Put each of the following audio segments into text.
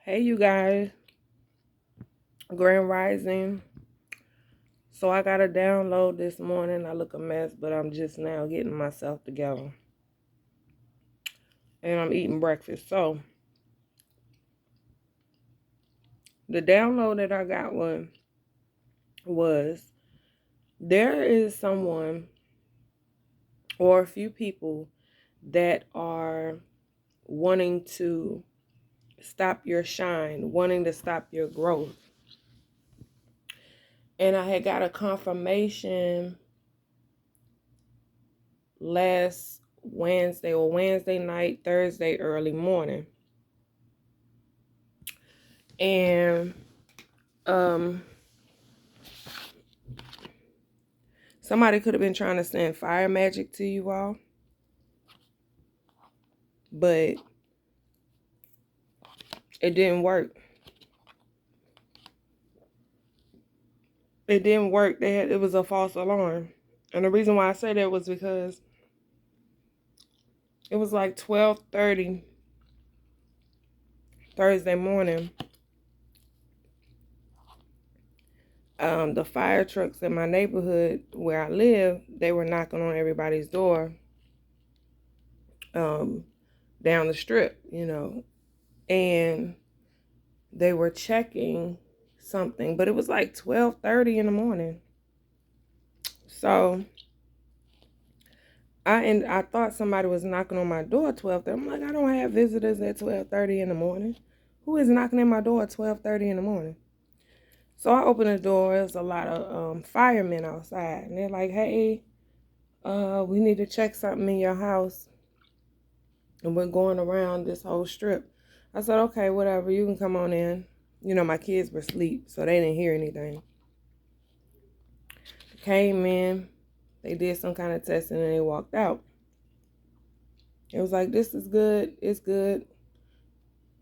Hey, you guys, Grand Rising. So I got a download this morning. I look a mess, but I'm just now getting myself together. And I'm eating breakfast. So the download that I got was there is someone or a few people that are wanting to stop your shine, wanting to stop your growth. And I had got a confirmation last Wednesday or Wednesday night, Thursday early morning. And somebody could have been trying to send fire magic to you all, but it didn't work. It didn't work. It was a false alarm. And the reason why I say that was because it was like 12:30 Thursday morning. The fire trucks in my neighborhood where I live, they were knocking on everybody's door down the strip, and they were checking something, but it was like 12:30 in the morning. So I thought somebody was knocking on my door at 12:30. I'm like, I don't have visitors at 12:30 in the morning. Who is knocking at my door at 12:30 in the morning? So I opened the door. There's a lot of firemen outside, and they're like, "Hey, we need to check something in your house, and we're going around this whole strip." I said, "Okay, whatever. You can come on in." My kids were asleep, so they didn't hear anything. Came in, they did some kind of testing, and they walked out. It was like, "This is good. It's good.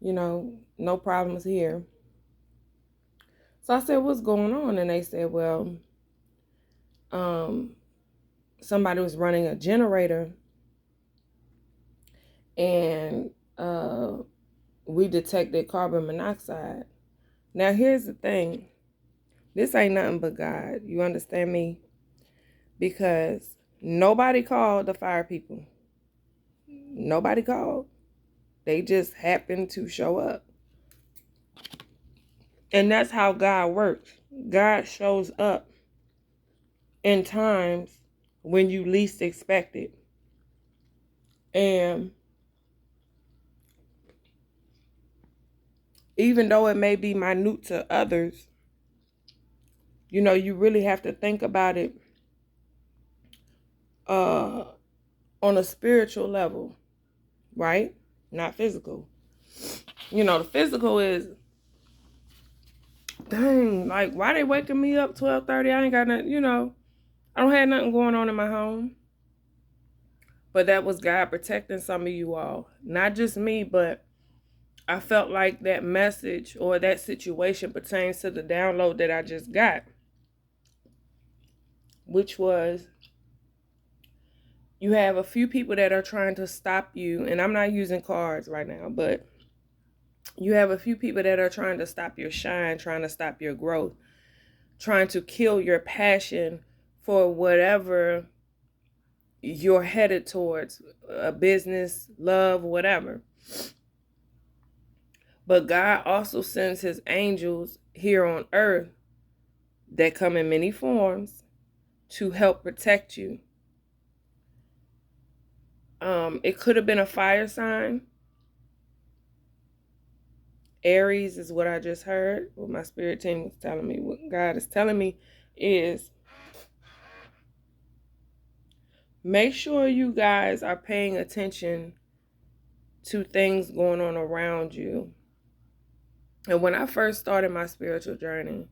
No problems here." So I said, "What's going on?" And they said, "Well, somebody was running a generator, and we detected carbon monoxide." Now, here's the thing. This ain't nothing but God. You understand me? Because nobody called the fire people. Nobody called. They just happened to show up. And that's how God works. God shows up in times when you least expect it. And even though it may be minute to others, you really have to think about it on a spiritual level, right? Not physical. The physical is, dang, like, why they waking me up 12:30? I ain't got nothing, I don't have nothing going on in my home. But that was God protecting some of you all. Not just me, but I felt like that message or that situation pertains to the download that I just got, which was you have a few people that are trying to stop you, and I'm not using cards right now, but you have a few people that are trying to stop your shine, trying to stop your growth, trying to kill your passion for whatever you're headed towards, a business, love, whatever. But God also sends his angels here on earth that come in many forms to help protect you. It could have been a fire sign. Aries is what I just heard. What my spirit team was telling me. What God is telling me is make sure you guys are paying attention to things going on around you. And when I first started my spiritual journey,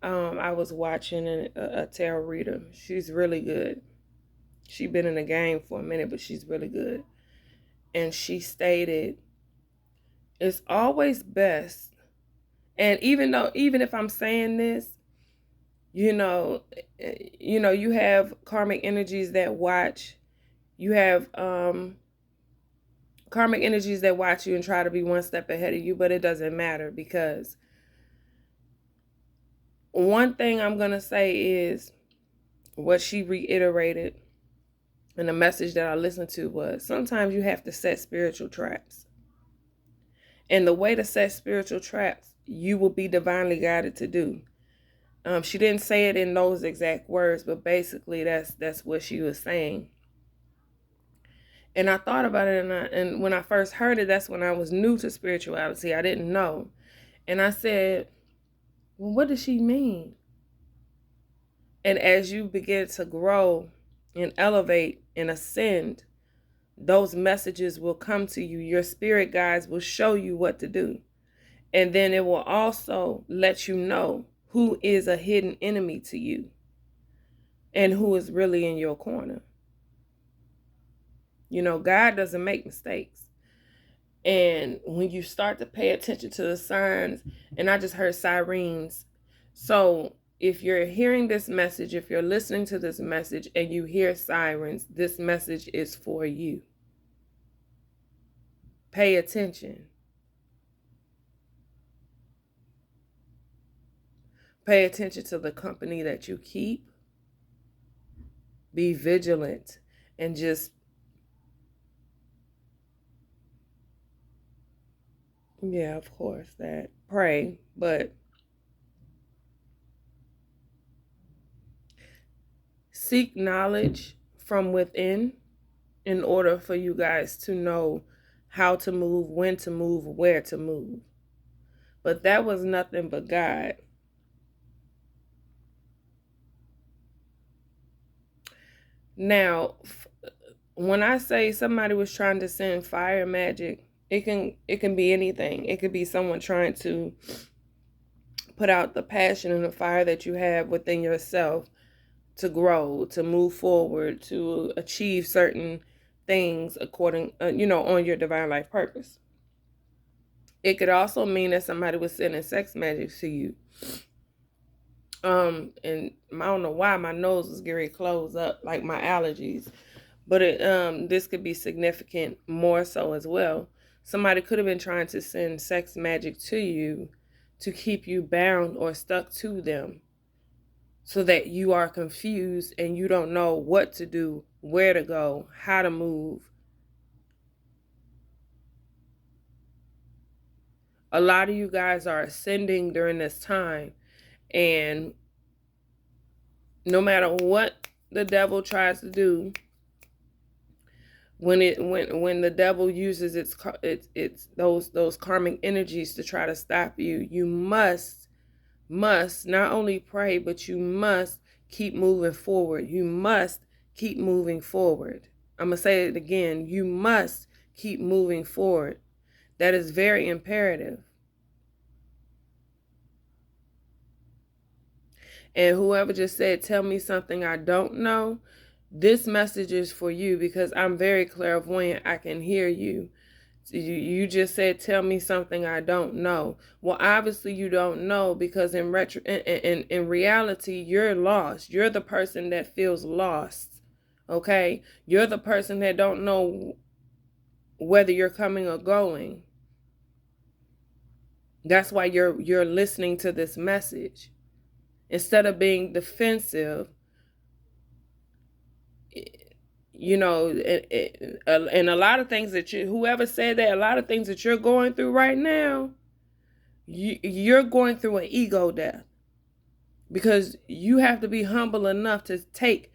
I was watching a tarot reader. She's really good. She's been in the game for a minute, but she's really good. And she stated, it's always best. And even if I'm saying this, you have karmic energies that watch. You have karmic energies that watch you and try to be one step ahead of you, but it doesn't matter, because one thing I'm going to say is what she reiterated in the message that I listened to was, sometimes you have to set spiritual traps. And the way to set spiritual traps, you will be divinely guided to do. She didn't say it in those exact words, but basically that's what she was saying. And I thought about it, and when I first heard it, that's when I was new to spirituality. I didn't know. And I said, well, what does she mean? And as you begin to grow and elevate and ascend, those messages will come to you. Your spirit guides will show you what to do. And then it will also let you know who is a hidden enemy to you and who is really in your corner. You know, God doesn't make mistakes. And when you start to pay attention to the signs, and I just heard sirens. So if you're hearing this message, if you're listening to this message and you hear sirens, this message is for you. Pay attention. Pay attention to the company that you keep. Be vigilant and just, yeah, of course, that pray, but seek knowledge from within in order for you guys to know how to move, when to move, where to move. But that was nothing but God. Now, when I say somebody was trying to send fire magic, it can be anything. It could be someone trying to put out the passion and the fire that you have within yourself to grow, to move forward, to achieve certain things according, on your divine life purpose. It could also mean that somebody was sending sex magic to you. And I don't know why my nose is getting ready to close up, like my allergies. But this could be significant more so as well. Somebody could have been trying to send sex magic to you to keep you bound or stuck to them, so that you are confused and you don't know what to do, where to go, how to move. A lot of you guys are ascending during this time, and no matter what the devil tries to do, when the devil uses its those karmic energies to try to stop you, you must not only pray, but you must keep moving forward. You must keep moving forward. I'm going to say it again. You must keep moving forward. That is very imperative. And whoever just said, tell me something I don't know, this message is for you, because I'm very clairvoyant. I can hear you. You just said, tell me something I don't know. Well, obviously you don't know, because in reality, you're lost. You're the person that feels lost. Okay? You're the person that don't know whether you're coming or going. That's why you're listening to this message. Instead of being defensive, and a lot of things that whoever said that, a lot of things that you're going through right now, you're going through an ego death, because you have to be humble enough to take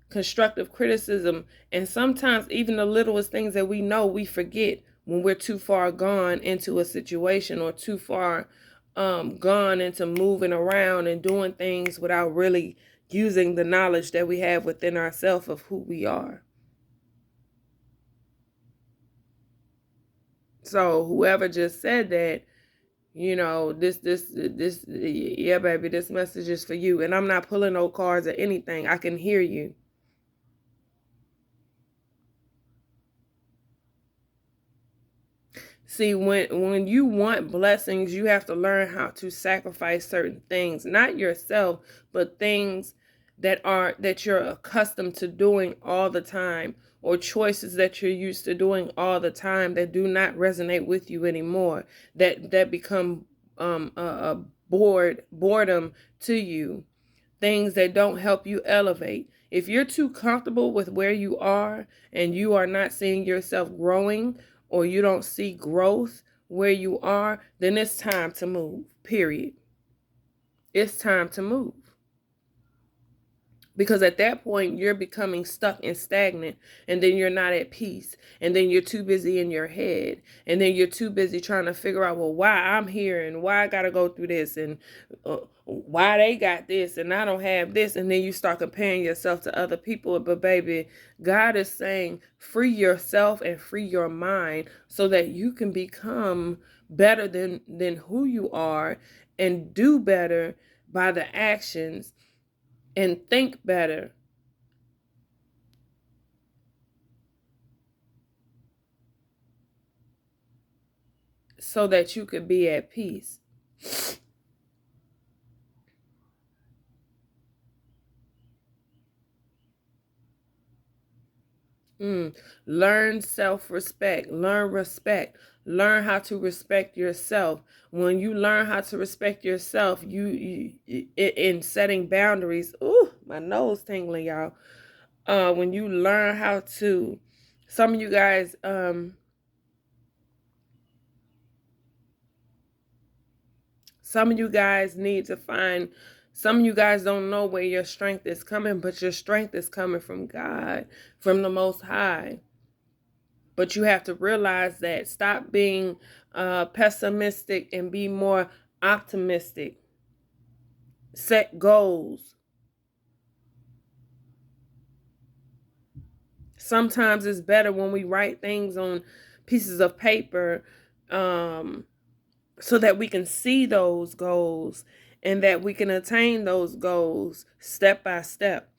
constructive criticism. And sometimes even the littlest things that we know, we forget when we're too far gone into a situation, or too far gone into moving around and doing things without really using the knowledge that we have within ourselves of who we are. So whoever just said that, yeah, baby, this message is for you. And I'm not pulling no cards or anything. I can hear you. See, when you want blessings, you have to learn how to sacrifice certain things, not yourself, but things that you're accustomed to doing all the time, or choices that you're used to doing all the time that do not resonate with you anymore, that become boredom to you, things that don't help you elevate. If you're too comfortable with where you are and you are not seeing yourself growing, or you don't see growth where you are, then it's time to move, period. It's time to move. Because at that point, you're becoming stuck and stagnant, and then you're not at peace, and then you're too busy in your head, and then you're too busy trying to figure out, well, why I'm here, and why I got to go through this, and why they got this, and I don't have this, and then you start comparing yourself to other people. But baby, God is saying, free yourself and free your mind so that you can become better than who you are, and do better by the actions, and think better, so that you could be at peace. Learn self-respect. Learn respect. Learn how to respect yourself. When you learn how to respect yourself, you in setting boundaries. Ooh, my nose tingling, y'all. When you learn how to, some of you guys, need to find, some of you guys don't know where your strength is coming, but your strength is coming from God, from the Most High. But you have to realize that. Stop being pessimistic and be more optimistic. Set goals. Sometimes it's better when we write things on pieces of paper, so that we can see those goals and that we can attain those goals step by step.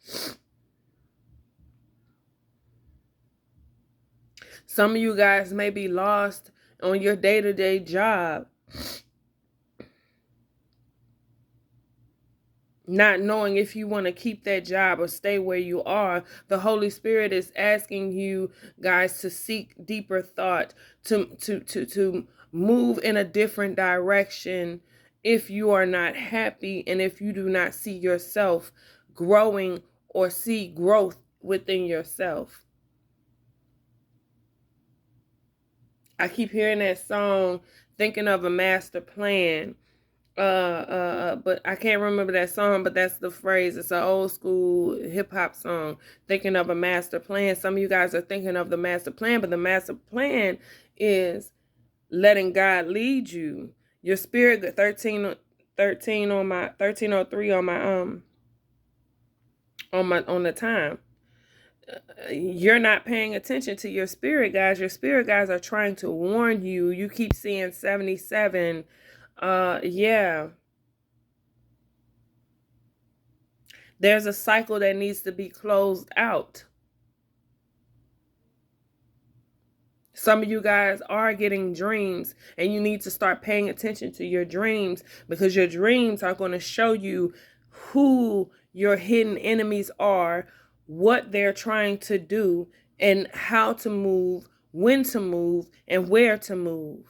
Some of you guys may be lost on your day-to-day job, not knowing if you want to keep that job or stay where you are. The Holy Spirit is asking you guys to seek deeper thought, to move in a different direction if you are not happy, and if you do not see yourself growing or see growth within yourself. I keep hearing that song, Thinking of a Master Plan. But I can't remember that song, but that's the phrase. It's an old school hip hop song, Thinking of a Master Plan. Some of you guys are thinking of the master plan, but the master plan is letting God lead you. Your spirit, 13 on my 1303 on my on the time. You're not paying attention to your spirit guys. Your spirit guys are trying to warn you. You keep seeing 77. Yeah. There's a cycle that needs to be closed out. Some of you guys are getting dreams, and you need to start paying attention to your dreams, because your dreams are going to show you who your hidden enemies are, what they're trying to do, and how to move, when to move, and where to move.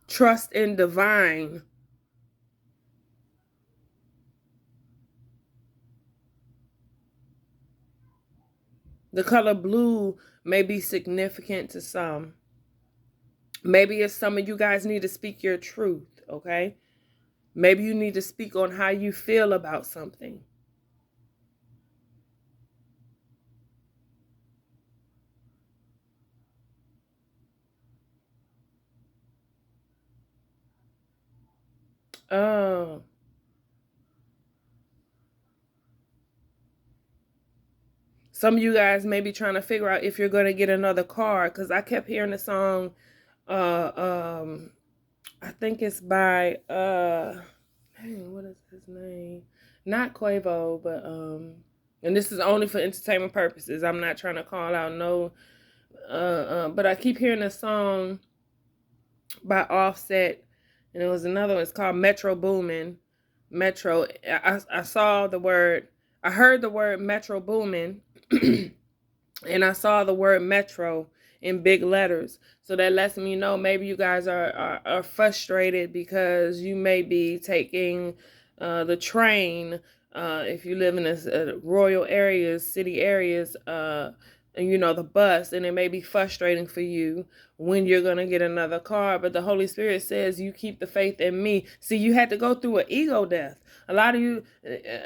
Trust in divine. The color blue may be significant to some. Maybe it's some of you guys need to speak your truth, okay? Maybe you need to speak on how you feel about something. Oh. Some of you guys may be trying to figure out if you're going to get another car, because I kept hearing the song, I think it's by, what is his name? Not Quavo, but, and this is only for entertainment purposes. I'm not trying to call out no, but I keep hearing a song by Offset, and it was another one. It's called Metro Boomin. Metro. I saw the word I heard the word Metro Boomin, and I saw the word Metro in big letters. So that lets me know maybe you guys are frustrated because you may be taking the train. If you live in rural areas, city areas, and you know, the bus, and it may be frustrating for you when you're going to get another car. But the Holy Spirit says, you keep the faith in me. See, you had to go through an ego death. A lot of you,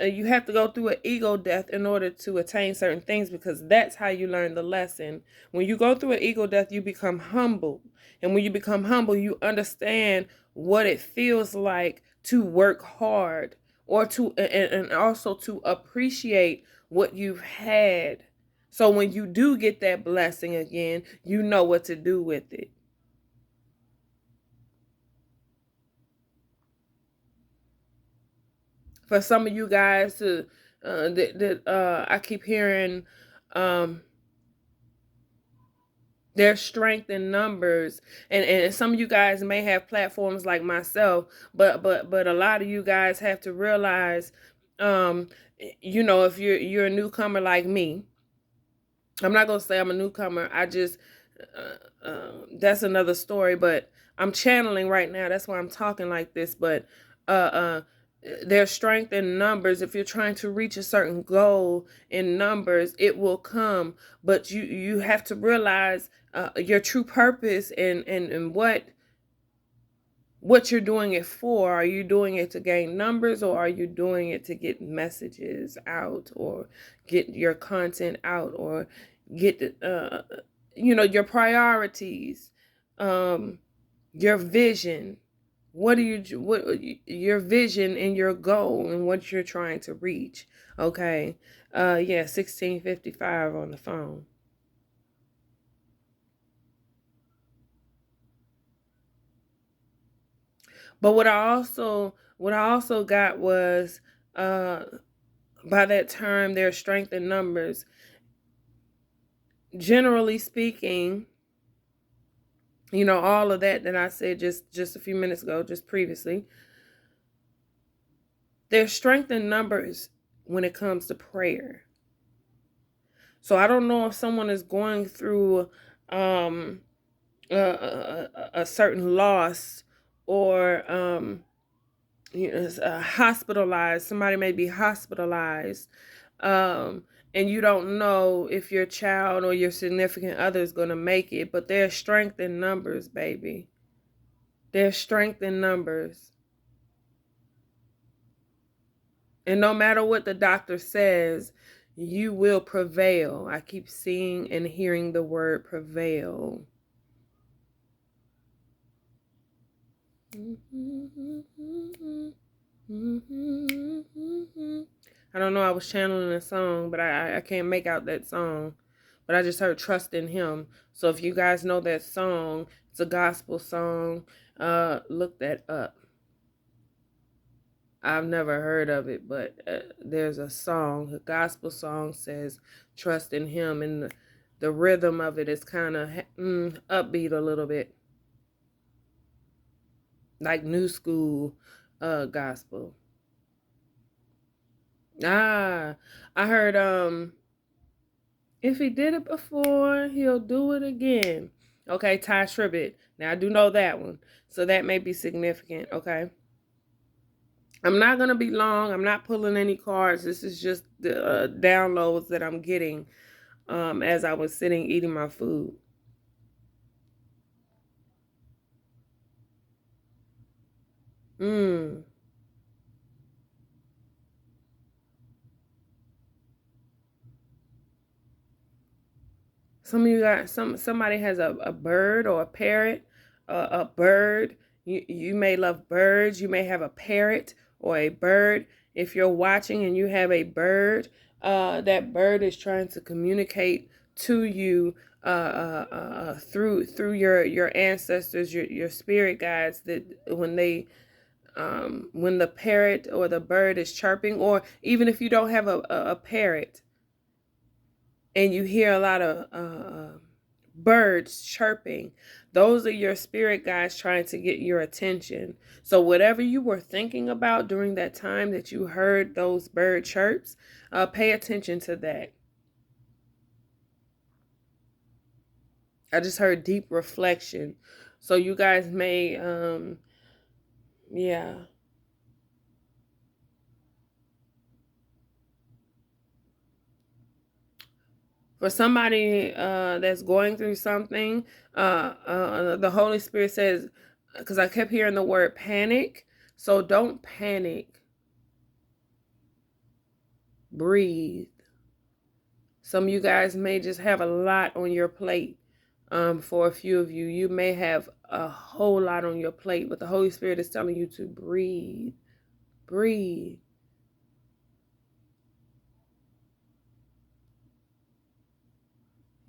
you have to go through an ego death in order to attain certain things, because that's how you learn the lesson. When you go through an ego death, you become humble. And when you become humble, you understand what it feels like to work hard, or to, and also to appreciate what you've had. So when you do get that blessing again, you know what to do with it. For some of you guys to I keep hearing there's strength in numbers, and some of you guys may have platforms like myself, but a lot of you guys have to realize, you know, if you're a newcomer like me, I'm not gonna say I'm a newcomer. I just that's another story. But I'm channeling right now. That's why I'm talking like this. But uh, uh, there's strength in numbers. If you're trying to reach a certain goal in numbers, it will come. But you have to realize your true purpose, and what you're doing it for. Are you doing it to gain numbers, or are you doing it to get messages out, or get your content out, or get you know, your priorities, your vision? What your vision and your goal and what you're trying to reach? Okay. Yeah, 1655 on the phone. But what I also got was, by that term, there's strength in numbers. Generally speaking, you know, all of that I said just a few minutes ago, just previously, there's strength in numbers when it comes to prayer. So I don't know if someone is going through a certain loss, or you know, hospitalized. Somebody may be hospitalized, and you don't know if your child or your significant other is going to make it. But there's strength in numbers, baby. There's strength in numbers. And no matter what the doctor says, you will prevail. I keep seeing and hearing the word prevail. I don't know, I was channeling a song, but I can't make out that song. But I just heard trust in him. So if you guys know that song, it's a gospel song. Look that up. I've never heard of it, but there's a song, a gospel song, says trust in him, and the rhythm of it is kind of upbeat a little bit, like new school gospel. I heard if he did it before, he'll do it again. Okay, Ty Tribbett. Now I do know that one, so that may be significant. Okay. I'm not going to be long. I'm not pulling any cards. This is just the downloads that I'm getting as I was sitting eating my food. Some of you got somebody has a bird or a parrot, a bird. You may love birds. You may have a parrot or a bird. If you're watching and you have a bird, that bird is trying to communicate to you through your ancestors, your spirit guides. That when the parrot or the bird is chirping, or even if you don't have a parrot, and you hear a lot of birds chirping. Those are your spirit guides trying to get your attention. So whatever you were thinking about during that time that you heard those bird chirps, pay attention to that. I just heard deep reflection. So you guys may, yeah. For somebody that's going through something, the Holy Spirit says, because I kept hearing the word panic, so don't panic. Breathe. Some of you guys may just have a lot on your plate. For a few of you, you may have a whole lot on your plate, but the Holy Spirit is telling you to breathe. Breathe.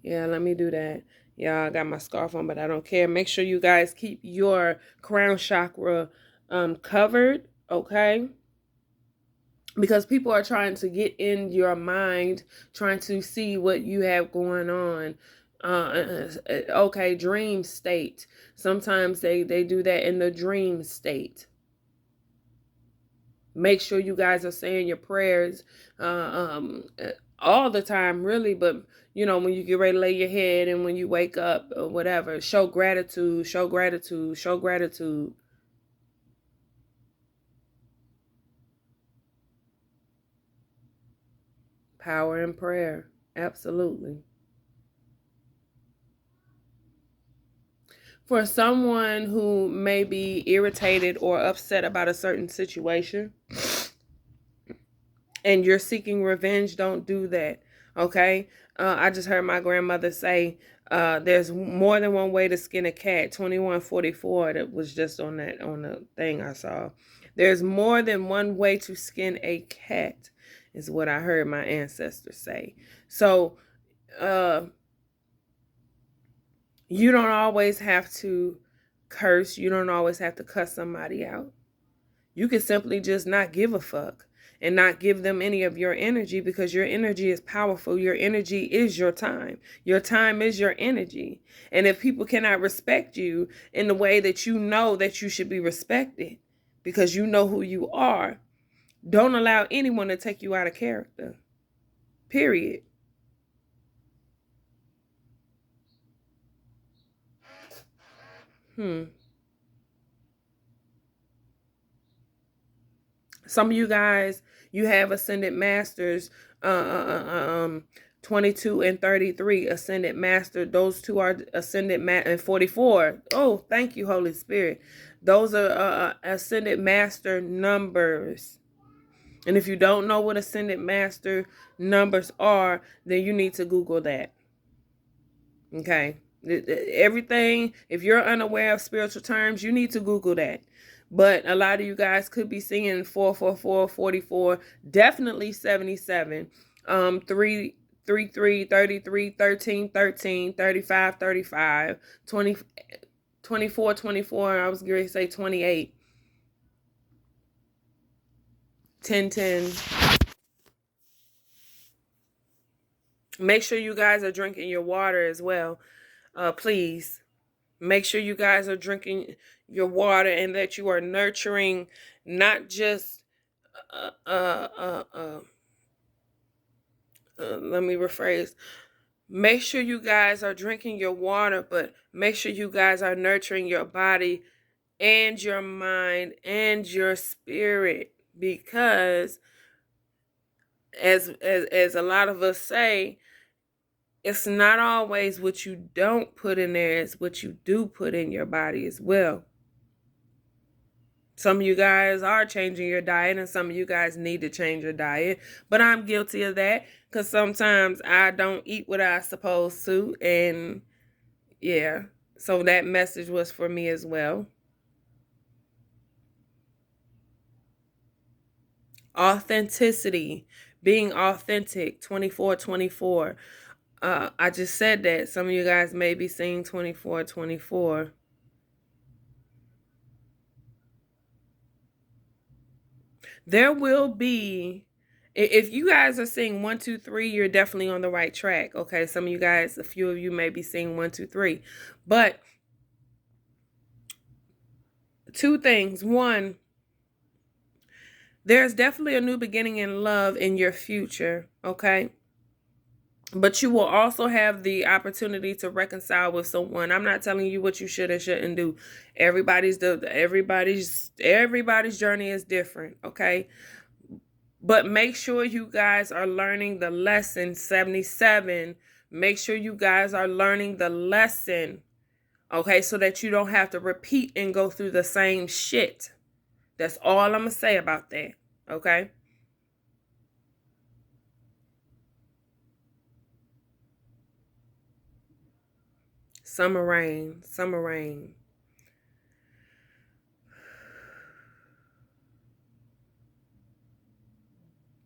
Yeah, let me do that. Yeah, I got my scarf on, but I don't care. Make sure you guys keep your crown chakra covered, okay? Because people are trying to get in your mind, trying to see what you have going on. Okay, dream state. Sometimes they do that in the dream state. Make sure you guys are saying your prayers all the time, really, but when you get ready to lay your head and when you wake up or whatever, show gratitude, show gratitude, show gratitude. Power in prayer. Absolutely. For someone who may be irritated or upset about a certain situation and you're seeking revenge, don't do that. Okay? I just heard my grandmother say, there's more than one way to skin a cat. 2144, that was just on the thing I saw. There's more than one way to skin a cat, is what I heard my ancestors say. So, you don't always have to curse. You don't always have to cuss somebody out. You can simply just not give a fuck and not give them any of your energy, because your energy is powerful. Your energy is your time. Your time is your energy. And if people cannot respect you in the way that you know that you should be respected, because you know who you are, don't allow anyone to take you out of character. Period. Some of you guys, you have ascended masters, 22 and 33, ascended master. Those two are ascended and 44. Oh, thank you, Holy Spirit. Those are ascended master numbers. And if you don't know what ascended master numbers are, then you need to Google that. Okay. Everything, if you're unaware of spiritual terms, you need to Google that. But a lot of you guys could be seeing 444, 44, definitely 77, 3, 33, 33, 13, 13, 35, 35, 20, 24, 24, I was going to say 28, 10, 10. Make sure you guys are drinking your water as well. Please. Make sure you guys are drinking your water and that you are nurturing not just, let me rephrase. Make sure you guys are drinking your water, but make sure you guys are nurturing your body and your mind and your spirit, because as a lot of us say, it's not always what you don't put in there, it's what you do put in your body as well. Some of you guys are changing your diet, and some of you guys need to change your diet. But I'm guilty of that, because sometimes I don't eat what I'm supposed to. And yeah, so that message was for me as well. Authenticity, being authentic, 24/24. I just said that. Some of you guys may be seeing 24/24. There will be If you guys are seeing 1, 2, 3, you're definitely on the right track. Okay, some of you guys, a few of you may be seeing 1, 2, 3, but two things. One, there's definitely a new beginning in love in your future. Okay. But you will also have the opportunity to reconcile with someone. I'm not telling you what you should and shouldn't do. Everybody's journey is different, okay? But make sure you guys are learning the lesson. 77. Make sure you guys are learning the lesson, okay, so that you don't have to repeat and go through the same shit. That's all I'm gonna say about that, okay? Summer rain, summer rain.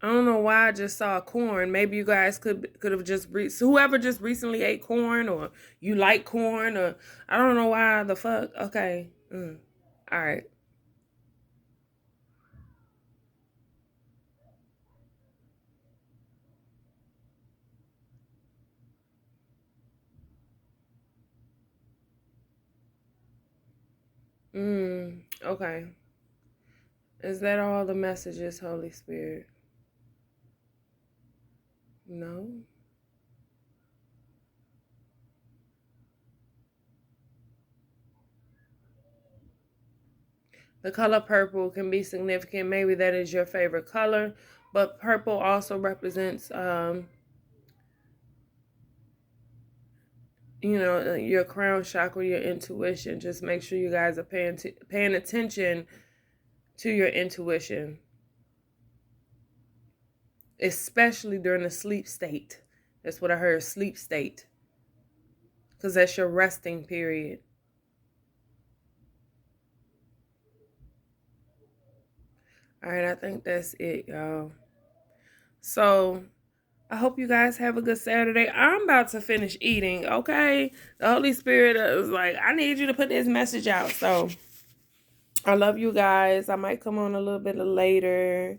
I don't know why I just saw corn. Maybe you guys could have just whoever just recently ate corn, or you like corn, or I don't know why the fuck. Okay. All right. Okay. Is that all the messages, Holy Spirit? No. The color purple can be significant. Maybe that is your favorite color, but purple also represents your crown chakra, your intuition. Just make sure you guys are paying attention to your intuition, especially during the sleep state. That's what I heard, sleep state, because that's your resting period. All right, I think that's it, y'all. So I hope you guys have a good Saturday. I'm about to finish eating, okay? The Holy Spirit is like, I need you to put this message out. So I love you guys. I might come on a little bit later.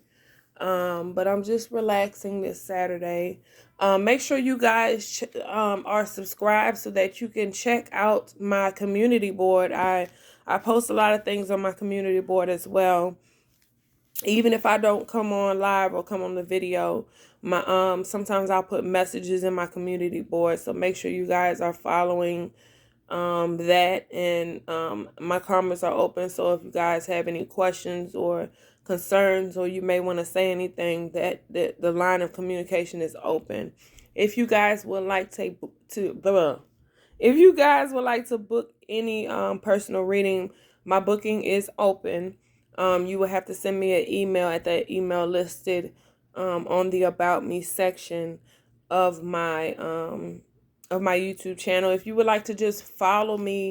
But I'm just relaxing this Saturday. Make sure you guys are subscribed so that you can check out my community board. I post a lot of things on my community board as well. Even if I don't come on live or come on the video, my sometimes I'll put messages in my community board. So make sure you guys are following that, and my comments are open. So if you guys have any questions or concerns, or you may want to say anything, that the line of communication is open. If you guys would like if you guys would like to book any personal reading, my booking is open. You will have to send me an email at that email listed on the About Me section of my YouTube channel. If you would like to just follow me